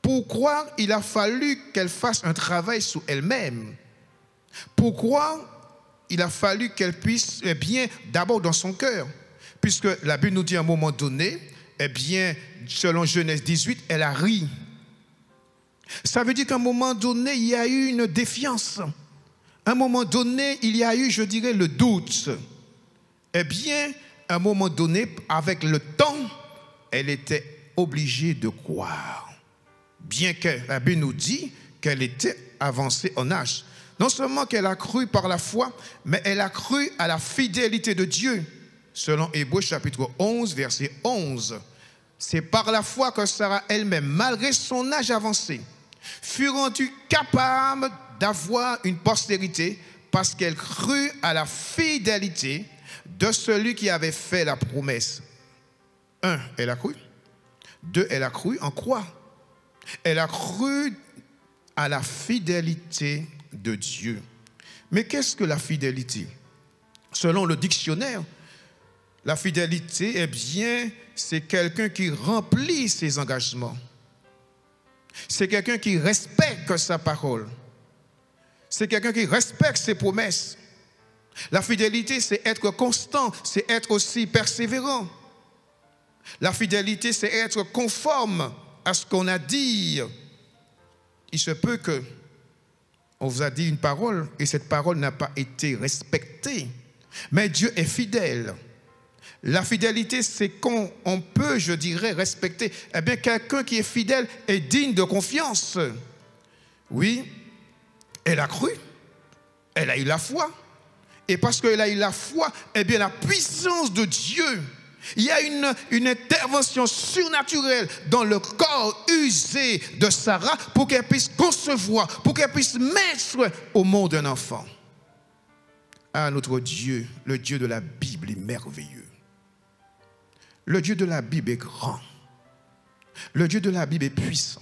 pour croire, il a fallu qu'elle fasse un travail sur elle-même. Pour croire, il a fallu qu'elle puisse, eh bien, d'abord dans son cœur. Puisque la Bible nous dit à un moment donné, eh bien, selon Genèse 18, elle a ri. Ça veut dire qu'à un moment donné, il y a eu une défiance. À un moment donné, il y a eu, je dirais, le doute. Eh bien, à un moment donné, avec le temps, elle était obligée de croire. Bien que la Bible nous dit qu'elle était avancée en âge. Non seulement qu'elle a cru par la foi, mais elle a cru à la fidélité de Dieu. Selon Hébreux chapitre 11, verset 11. C'est par la foi que Sarah elle-même, malgré son âge avancé, fut rendue capable d'avoir une postérité parce qu'elle crut à la fidélité de celui qui avait fait la promesse. 1, elle a cru. 2, elle a cru en quoi? Elle a cru à la fidélité de Dieu. Mais qu'est-ce que la fidélité? Selon le dictionnaire, la fidélité, eh bien, c'est quelqu'un qui remplit ses engagements. C'est quelqu'un qui respecte sa parole. C'est quelqu'un qui respecte ses promesses. La fidélité, c'est être constant, c'est être aussi persévérant. La fidélité, c'est être conforme à ce qu'on a dit. Il se peut que on vous a dit une parole et cette parole n'a pas été respectée. Mais Dieu est fidèle. La fidélité, c'est qu'on peut, je dirais, respecter. Eh bien, quelqu'un qui est fidèle est digne de confiance. Oui, elle a cru, elle a eu la foi. Et parce qu'elle a eu la foi, eh bien, la puissance de Dieu, il y a une intervention surnaturelle dans le corps usé de Sarah pour qu'elle puisse concevoir, pour qu'elle puisse mettre au monde un enfant. Ah, notre Dieu, le Dieu de la Bible est merveilleux. Le Dieu de la Bible est grand. Le Dieu de la Bible est puissant.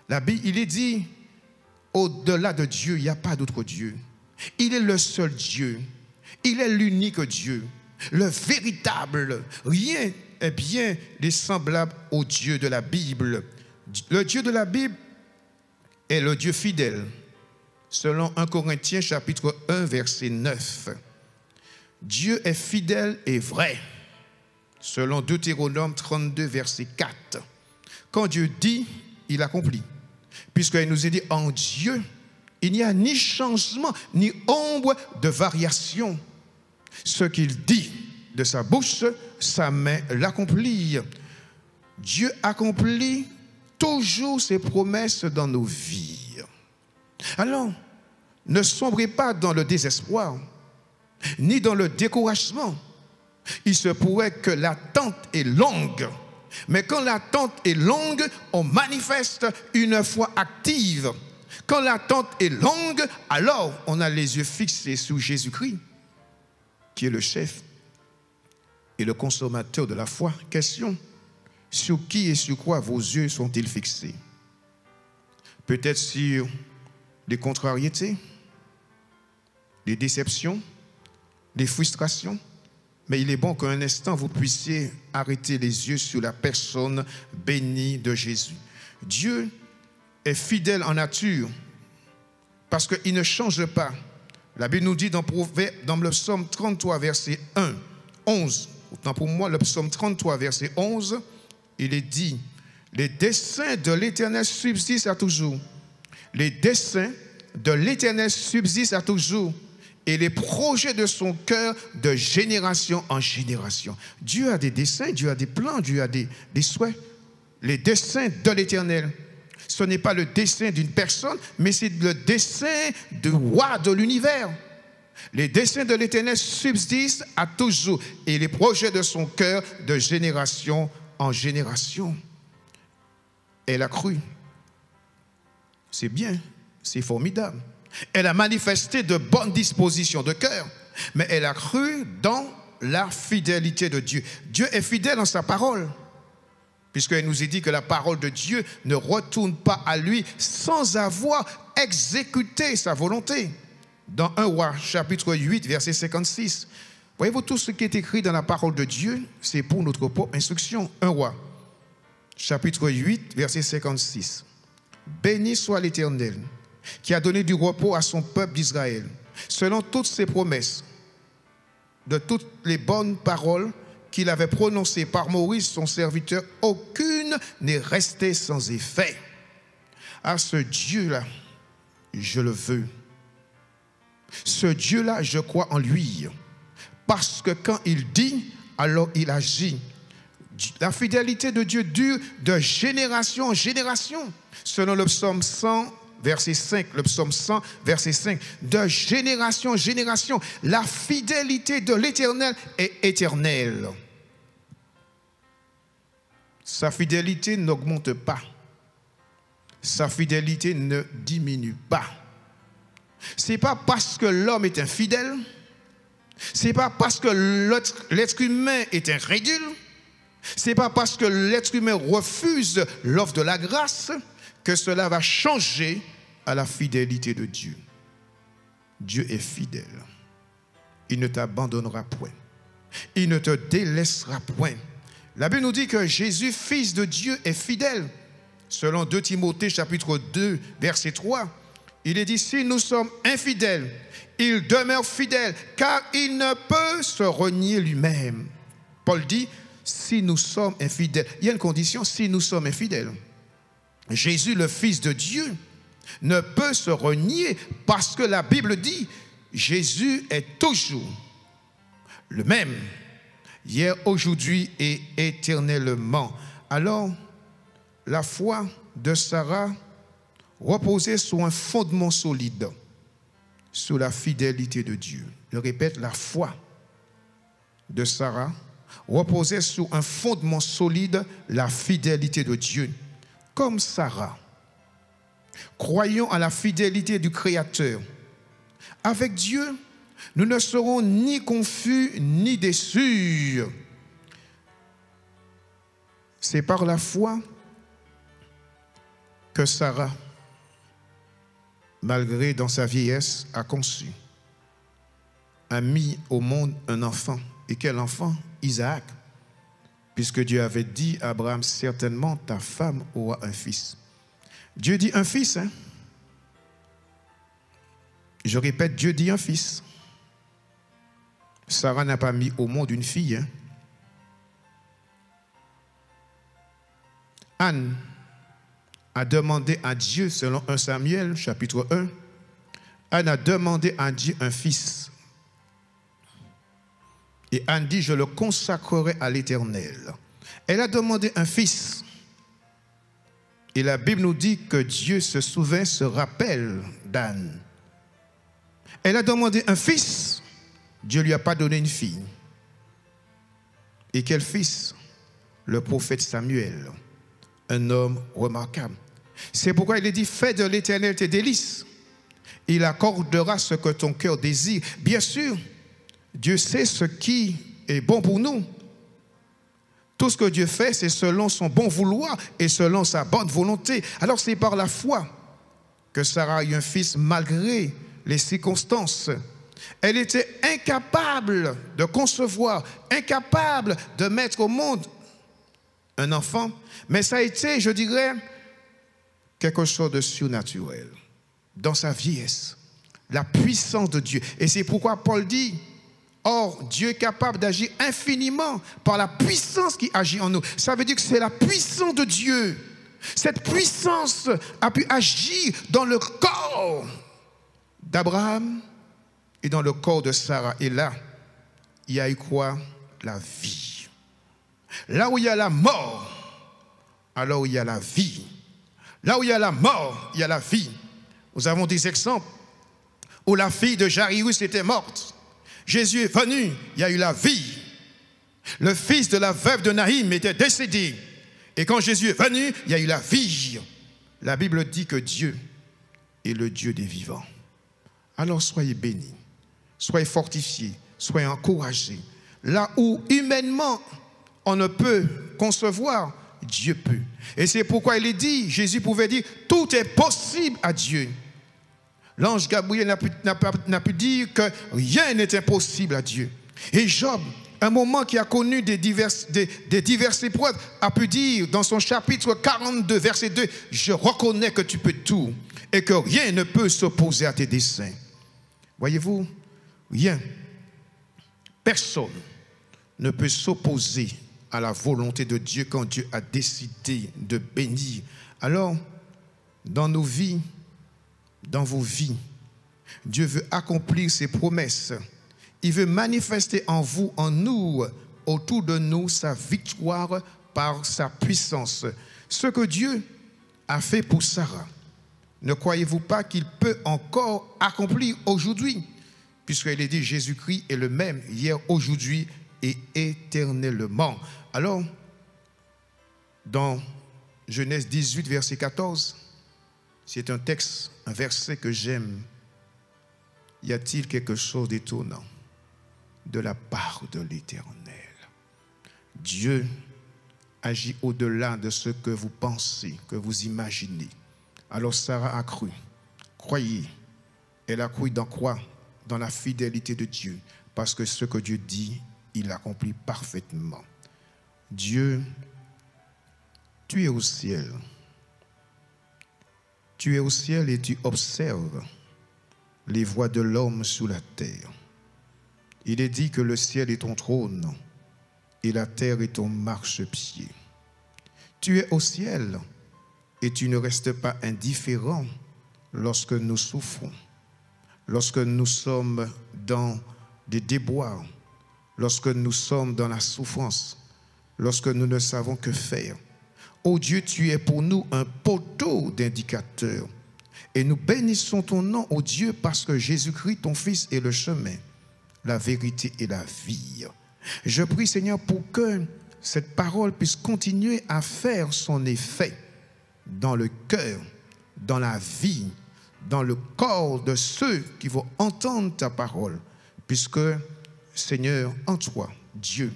La Bible, il est dit, au-delà de Dieu, il n'y a pas d'autre Dieu. Il est le seul Dieu. Il est l'unique Dieu. Le véritable. Rien est bien semblable au Dieu de la Bible. Le Dieu de la Bible est le Dieu fidèle. Selon 1 Corinthiens chapitre 1 verset 9. Dieu est fidèle et vrai. Selon Deutéronome 32 verset 4. Quand Dieu dit, il accomplit. Puisqu'il nous est dit en Dieu, il n'y a ni changement, ni ombre de variation. Ce qu'il dit de sa bouche, sa main l'accomplit. Dieu accomplit toujours ses promesses dans nos vies. Alors, ne sombrez pas dans le désespoir, ni dans le découragement. Il se pourrait que l'attente est longue. Mais quand l'attente est longue, on manifeste une foi active. Quand l'attente est longue, alors on a les yeux fixés sur Jésus-Christ, qui est le chef et le consommateur de la foi. Question, sur qui et sur quoi vos yeux sont-ils fixés? Peut-être sur des contrariétés, des déceptions, des frustrations, Mais il est bon qu'un instant, vous puissiez arrêter les yeux sur la personne bénie de Jésus. Dieu est fidèle en nature parce qu'il ne change pas. La Bible nous dit dans le psaume 33, verset 1, 11, autant pour moi, le psaume 33, verset 11, il est dit, les desseins de l'Éternel subsistent à toujours. Les desseins de l'Éternel subsistent à toujours. Et les projets de son cœur de génération en génération. Dieu a des desseins, Dieu a des plans, Dieu a des souhaits. Les desseins de l'Éternel. Ce n'est pas le dessein d'une personne, mais c'est le dessein du roi de l'univers. Les desseins de l'Éternel subsistent à toujours. Et les projets de son cœur de génération en génération. Elle a cru. C'est bien, c'est formidable. Elle a manifesté de bonnes dispositions de cœur, mais elle a cru dans la fidélité de Dieu. Dieu est fidèle en sa parole, puisqu'elle nous a dit que la parole de Dieu ne retourne pas à lui sans avoir exécuté sa volonté. Dans 1 Roi, chapitre 8, verset 56, voyez-vous, tout ce qui est écrit dans la parole de Dieu, c'est pour notre propre instruction. 1 Roi, chapitre 8, verset 56. Béni soit l'Éternel, qui a donné du repos à son peuple d'Israël, selon toutes ses promesses, de toutes les bonnes paroles qu'il avait prononcées par Moïse, son serviteur, aucune n'est restée sans effet. À ce Dieu-là, je le veux. Ce Dieu-là, je crois en lui, parce que quand il dit, alors il agit. La fidélité de Dieu dure de génération en génération, selon le psaume 100, verset 5, le psaume 100, verset 5, de génération en génération, la fidélité de l'Éternel est éternelle. Sa fidélité n'augmente pas. Sa fidélité ne diminue pas. Ce n'est pas parce que l'homme est infidèle, ce n'est pas parce que l'être humain est incrédule, ce n'est pas parce que l'être humain refuse l'offre de la grâce que cela va changer à la fidélité de Dieu. Dieu est fidèle. Il ne t'abandonnera point. Il ne te délaissera point. La Bible nous dit que Jésus, fils de Dieu, est fidèle. Selon 2 Timothée, chapitre 2, verset 3, il est dit, si nous sommes infidèles, il demeure fidèle, car il ne peut se renier lui-même. Paul dit, si nous sommes infidèles, il y a une condition, si nous sommes infidèles. Jésus, le Fils de Dieu, ne peut se renier parce que la Bible dit Jésus est toujours le même, hier, aujourd'hui et éternellement. Alors, la foi de Sarah reposait sur un fondement solide, sur la fidélité de Dieu. Je répète, la foi de Sarah reposait sur un fondement solide, la fidélité de Dieu. Comme Sarah, croyons à la fidélité du Créateur. Avec Dieu, nous ne serons ni confus ni déçus. C'est par la foi que Sarah, malgré dans sa vieillesse, a conçu, a mis au monde un enfant. Et quel enfant? Isaac. Puisque Dieu avait dit à Abraham, certainement ta femme aura un fils. Dieu dit un fils, hein? Je répète, Dieu dit un fils. Sarah n'a pas mis au monde une fille, hein? Anne a demandé à Dieu, selon 1 Samuel, chapitre 1, Anne a demandé à Dieu un fils. Et Anne dit, je le consacrerai à l'Éternel. Elle a demandé un fils. Et la Bible nous dit que Dieu se souvient, se rappelle d'Anne. Elle a demandé un fils. Dieu ne lui a pas donné une fille. Et quel fils? Le prophète Samuel, un homme remarquable. C'est pourquoi il est dit, fais de l'Éternel tes délices. Il accordera ce que ton cœur désire. Bien sûr, Dieu sait ce qui est bon pour nous. Tout ce que Dieu fait, c'est selon son bon vouloir et selon sa bonne volonté. Alors c'est par la foi que Sarah a eu un fils malgré les circonstances. Elle était incapable de concevoir, incapable de mettre au monde un enfant. Mais ça a été, je dirais, quelque chose de surnaturel dans sa vieillesse. La puissance de Dieu. Et c'est pourquoi Paul dit, or, Dieu est capable d'agir infiniment par la puissance qui agit en nous. Ça veut dire que c'est la puissance de Dieu. Cette puissance a pu agir dans le corps d'Abraham et dans le corps de Sarah. Et là, il y a eu quoi? La vie. Là où il y a la mort, alors il y a la vie. Là où il y a la mort, il y a la vie. Nous avons des exemples où la fille de Jairus était morte. Jésus est venu, il y a eu la vie. Le fils de la veuve de Naïm était décédé. Et quand Jésus est venu, il y a eu la vie. La Bible dit que Dieu est le Dieu des vivants. Alors soyez bénis, soyez fortifiés, soyez encouragés. Là où humainement on ne peut concevoir, Dieu peut. Et c'est pourquoi il est dit, Jésus pouvait dire, tout est possible à Dieu. L'ange Gabriel n'a pu dire que rien n'est impossible à Dieu. Et Job, un moment qui a connu des diverses épreuves, a pu dire dans son chapitre 42, verset 2, « Je reconnais que tu peux tout et que rien ne peut s'opposer à tes desseins. » Voyez-vous, rien, personne ne peut s'opposer à la volonté de Dieu quand Dieu a décidé de bénir. Alors, dans nos vies, dans vos vies, Dieu veut accomplir ses promesses. Il veut manifester en vous, en nous, autour de nous, sa victoire par sa puissance. Ce que Dieu a fait pour Sarah, ne croyez-vous pas qu'il peut encore accomplir aujourd'hui? Puisqu'il est dit, Jésus-Christ est le même hier, aujourd'hui et éternellement. Alors, dans Genèse 18, verset 14, c'est un texte, un verset que j'aime. Y a-t-il quelque chose d'étonnant de la part de l'Éternel? Dieu agit au-delà de ce que vous pensez, que vous imaginez. Alors Sarah a cru. Croyez. Elle a cru dans quoi? Dans la fidélité de Dieu. Parce que ce que Dieu dit, il l'accomplit parfaitement. Dieu, tu es au ciel. Tu es au ciel et tu observes les voies de l'homme sur la terre. Il est dit que le ciel est ton trône et la terre est ton marchepied. Tu es au ciel et tu ne restes pas indifférent lorsque nous souffrons, lorsque nous sommes dans des déboires, lorsque nous sommes dans la souffrance, lorsque nous ne savons que faire. Ô Dieu, tu es pour nous un poteau d'indicateur. Et nous bénissons ton nom, ô Dieu, parce que Jésus-Christ, ton Fils, est le chemin, la vérité et la vie. Je prie, Seigneur, pour que cette parole puisse continuer à faire son effet dans le cœur, dans la vie, dans le corps de ceux qui vont entendre ta parole. Puisque, Seigneur, en toi, Dieu,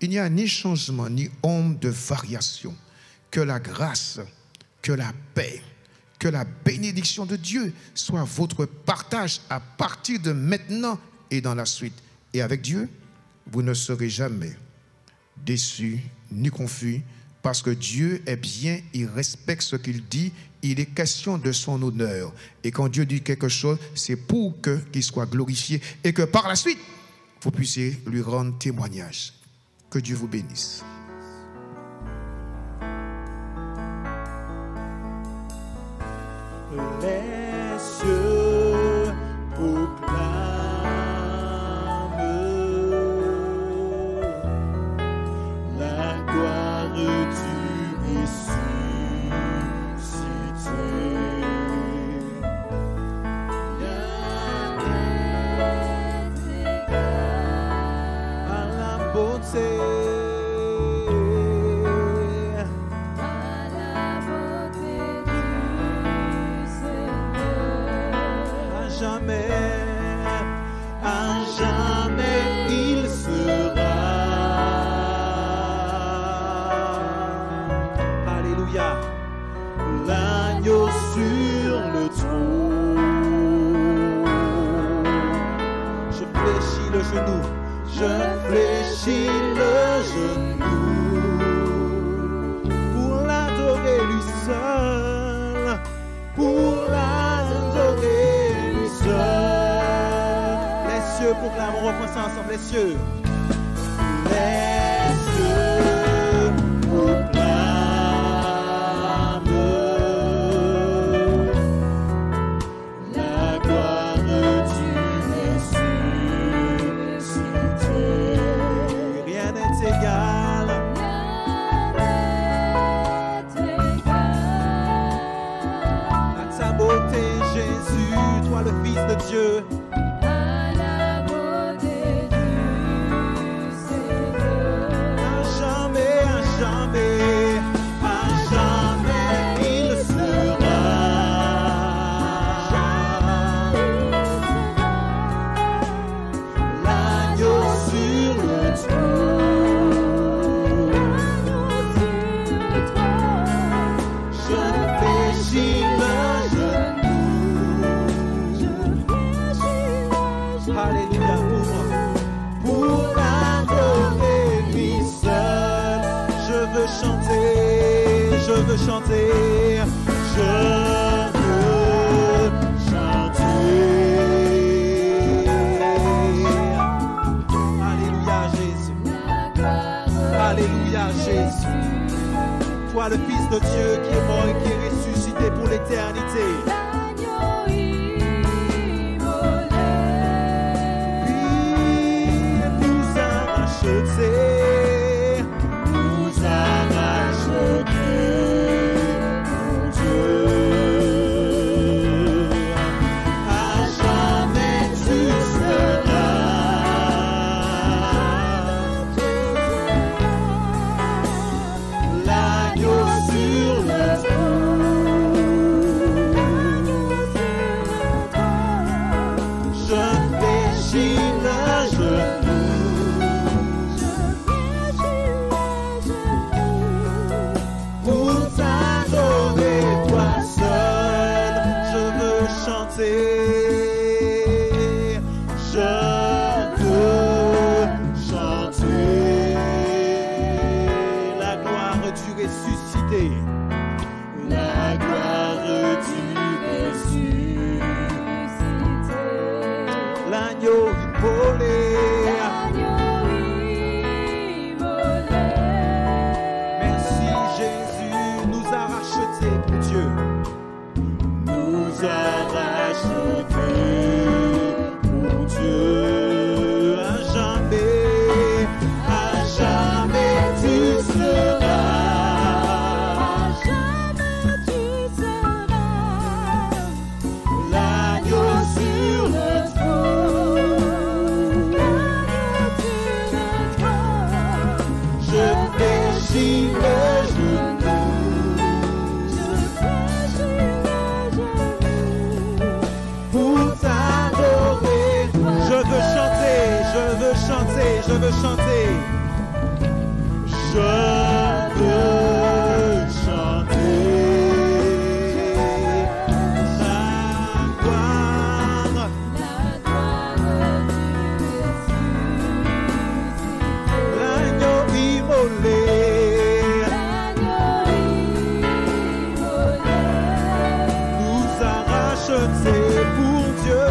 il n'y a ni changement, ni ombre de variation. Que la grâce, que la paix, que la bénédiction de Dieu soit votre partage à partir de maintenant et dans la suite. Et avec Dieu, vous ne serez jamais déçus ni confus, parce que Dieu est bien, il respecte ce qu'il dit, il est question de son honneur. Et quand Dieu dit quelque chose, c'est pour qu'il soit glorifié et que par la suite, vous puissiez lui rendre témoignage. Que Dieu vous bénisse. Les cieux proclament la gloire du ressuscité. La terre égale à la beauté. À jamais il sera. Alléluia. L'agneau sur le trône. genou. Je fléchis le genou pour l'adorer lui seul, pour l'adorer lui seul. Les cieux proclament, on reprend ça ensemble, les cieux. Les cieux proclament la gloire du ressuscité. Rien n'est égal. À ta beauté, Jésus, toi le Fils de Dieu. Je veux chanter, je veux chanter. Alléluia Jésus. Alléluia Jésus. Toi le Fils de Dieu qui est mort et qui est ressuscité pour l'éternité. Puis nous a rachetés. Je veux chanter. Je veux chanter. La gloire l'agneau immolé. Nous a rachetés pour Dieu.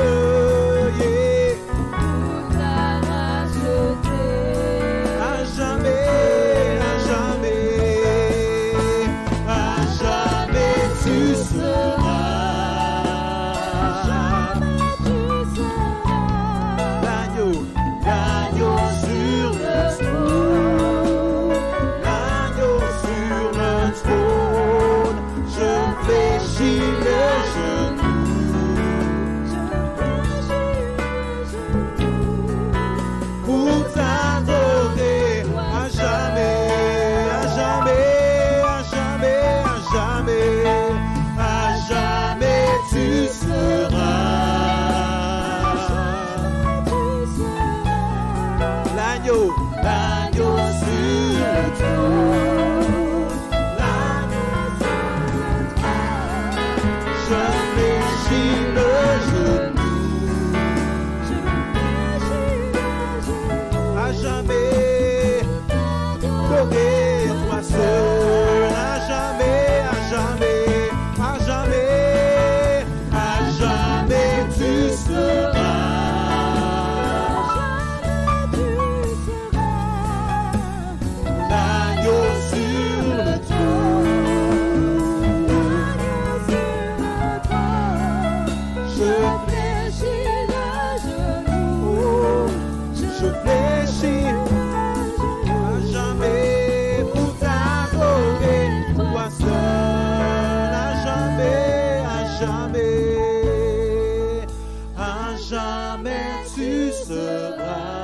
à jamais tu seras.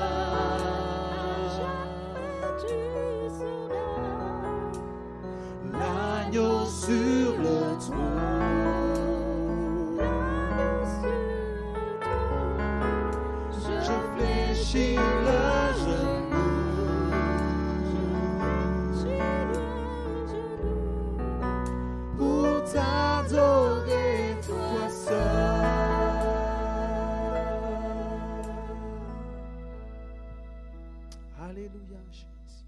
L'agneau sur le trône. Je fléchis le genou pour t'adorer, toi seul. Alléluia, Jésus.